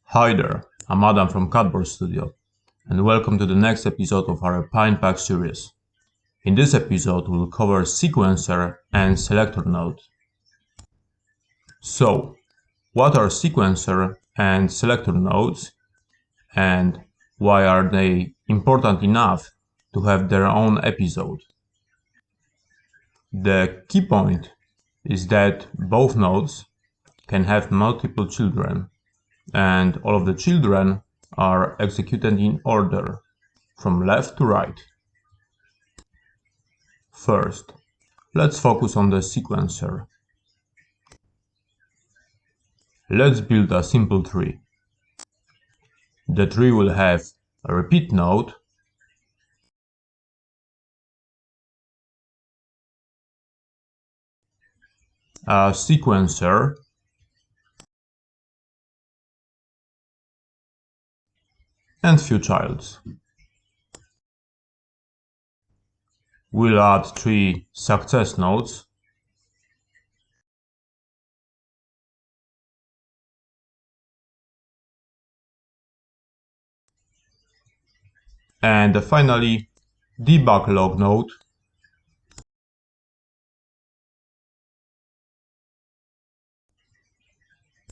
Hi there, I'm Adam from Cardboard Studio, and welcome to the next episode of our Pine Pack series. In this episode, we'll cover sequencer and selector node. So, what are sequencer and selector nodes, and why are they important enough to have their own episode? The key point is that both nodes can have multiple children, and all of the children are executed in order, from left to right. First, let's focus on the sequencer. Let's build a simple tree. The tree will have a repeat node, a sequencer, and few childs. We'll add 3 success nodes, and finally debug log node,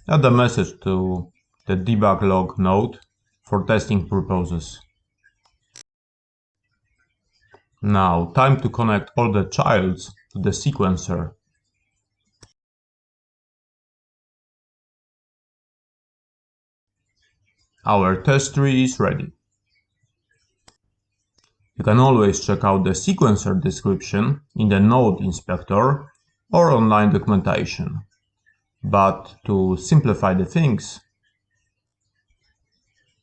add a message to the debug log node for testing purposes. Now, time to connect all the childs to the sequencer. Our test tree is ready. You can always check out the sequencer description in the node inspector or online documentation. But to simplify the things,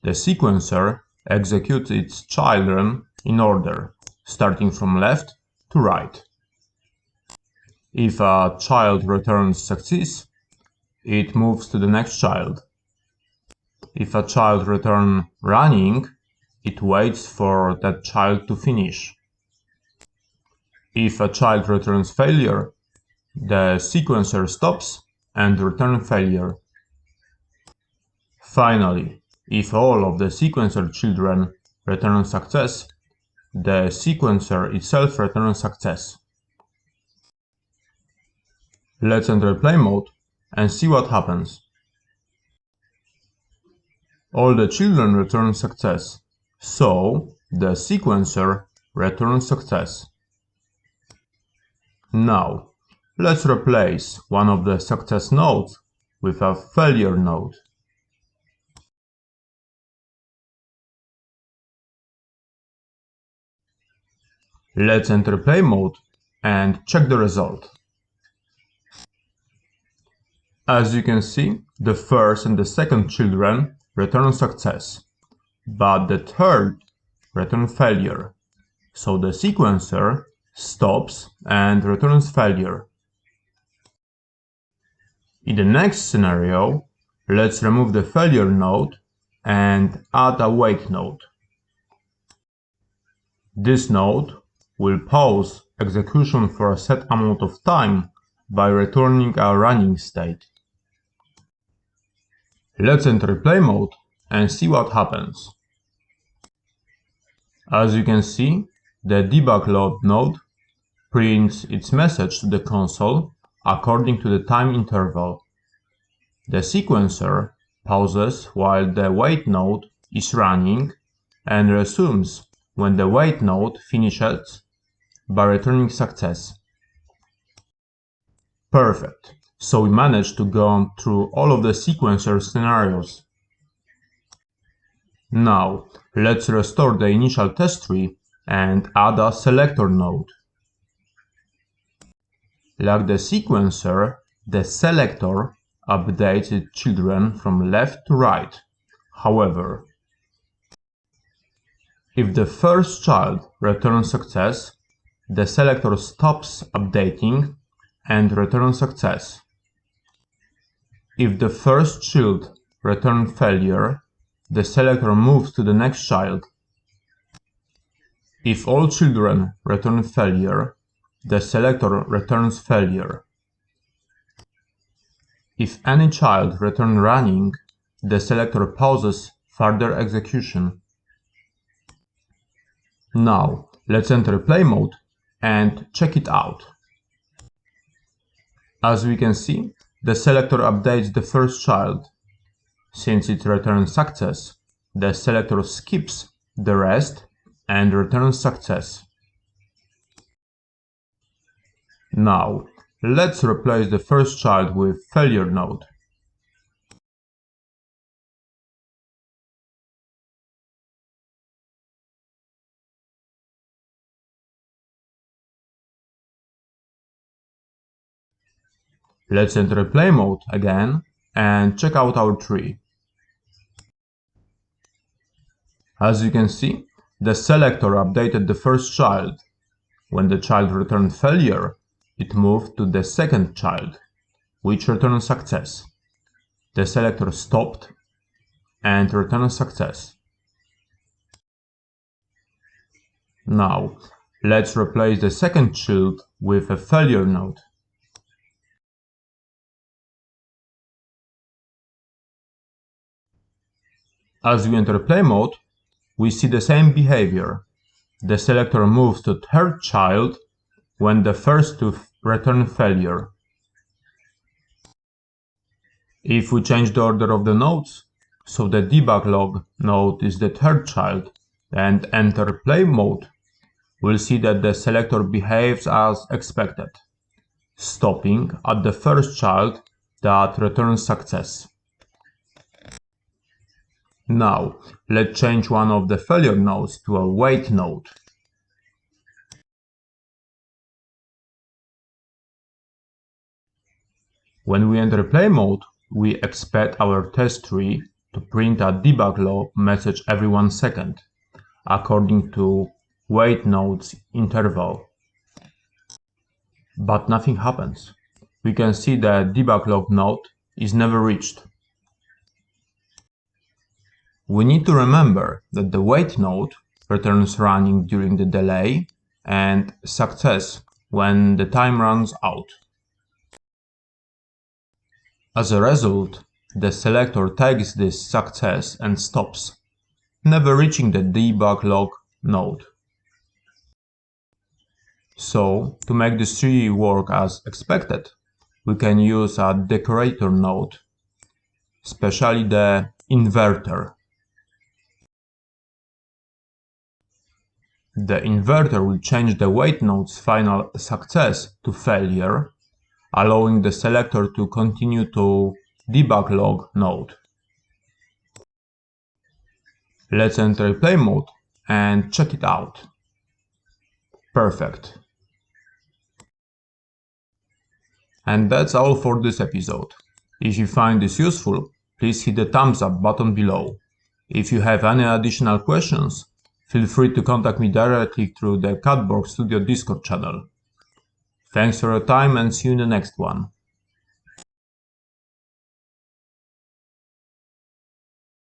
the sequencer executes its children in order, starting from left to right. If a child returns success, it moves to the next child. If a child returns running, it waits for that child to finish. If a child returns failure, the sequencer stops and returns failure. Finally, if all of the sequencer children return success, the sequencer itself returns success. Let's enter play mode and see what happens. All the children return success, so the sequencer returns success. Now, let's replace one of the success nodes with a failure node. Let's enter play mode and check the result. As you can see, the first and the second children return success, but the third returns failure, so the sequencer stops and returns failure. In the next scenario, let's remove the failure node and add a wait node. This node will pause execution for a set amount of time by returning a running state. Let's enter play mode and see what happens. As you can see, the debug log node prints its message to the console according to the time interval. The sequencer pauses while the wait node is running and resumes when the wait node finishes by returning success. Perfect. So we managed to go through all of the sequencer scenarios. Now, let's restore the initial test tree and add a selector node. Like the sequencer, the selector updates its children from left to right. However, if the first child returns success, the selector stops updating and returns success. If the first child returns failure, the selector moves to the next child. If all children return failure, the selector returns failure. If any child returns running, the selector pauses further execution. Now, let's enter play mode and check it out. As we can see, the selector updates the first child. Since it returns success, the selector skips the rest and returns success. Now, let's replace the first child with failure node. Let's enter play mode again and check out our tree. As you can see, the selector updated the first child. When the child returned failure, it moved to the second child, which returned success. The selector stopped and returned success. Now, let's replace the second child with a failure node. As we enter play mode, we see the same behavior. The selector moves to third child when the first two return failure. If we change the order of the nodes, so the debug log node is the third child, and enter play mode, we'll see that the selector behaves as expected, stopping at the first child that returns success. Now, let's change one of the failure nodes to a wait node. When we enter play mode, we expect our test tree to print a debug log message every 1 second, according to wait node's interval. But nothing happens. We can see the debug log node is never reached. We need to remember that the wait node returns running during the delay and success when the time runs out. As a result, the selector takes this success and stops, never reaching the debug log node. So, to make this tree work as expected, we can use a decorator node, especially the inverter. The inverter will change the wait node's final success to failure, allowing the selector to continue to debug log node. Let's enter play mode and check it out. Perfect. And that's all for this episode. If you find this useful, please hit the thumbs up button below. If you have any additional questions, feel free to contact me directly through the Catborg Studio Discord channel. Thanks for your time and see you in the next one.